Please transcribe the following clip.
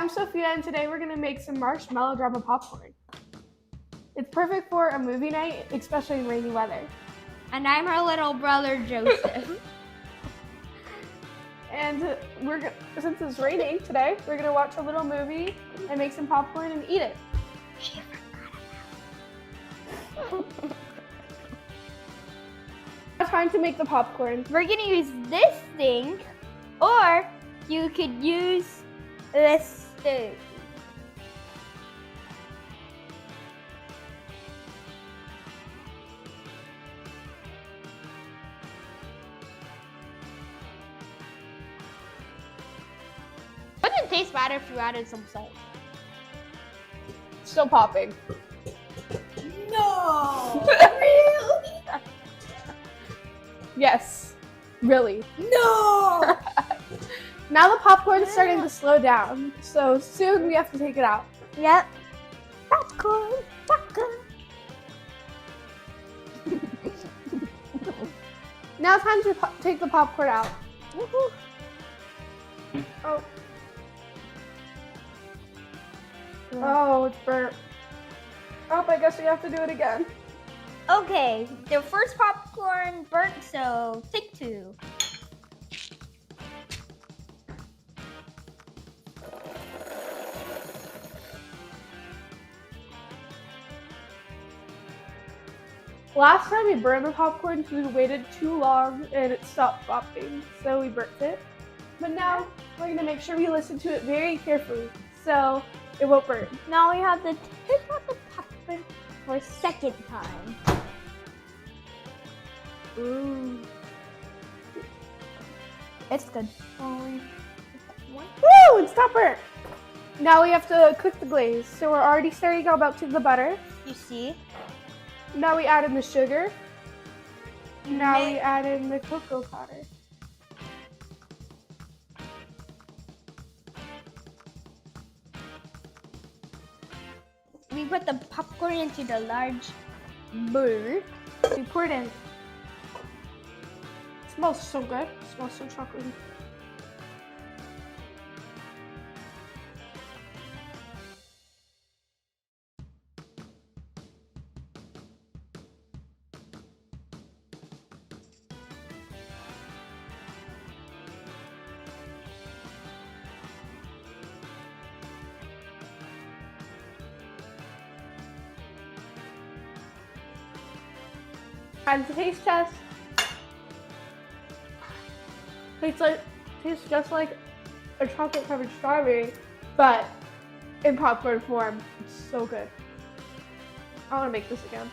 I'm Sophia, and today we're going to make some Marsh-Melodrama Popcorn. It's perfect for a movie night, especially in rainy weather. And I'm her little brother, Joseph. And since it's raining today, we're going to watch a little movie and make some popcorn and eat it. She forgot about Time to make the popcorn. We're going to use this thing, or you could use this thing. Wouldn't it taste better if you added some salt? Still popping. No! Really? Yes, really. No! Now the popcorn is starting to slow down, so soon we have to take it out. Yep. Popcorn, popcorn. Now it's time to take the popcorn out. Woohoo. Oh. Oh, it's burnt. Oh, I guess we have to do it again. Okay, the first popcorn burnt, so take two. Last time we burned the popcorn because we waited too long and it stopped popping, so we burnt it. But now we're going to make sure we listen to it very carefully so it won't burn. Now we have to take out the popcorn for a second time. Ooh. It's good. Woo! It's not burnt. Now we have to cook the glaze. So we're already starting to go about to the butter. You see? Now we add in the sugar. Now we add in the cocoa powder. We put the popcorn into the large bowl. We pour it in. It smells so good. It smells so chocolatey. Time to taste test. Tastes just like a chocolate covered strawberry, but in popcorn form. It's so good. I want to make this again.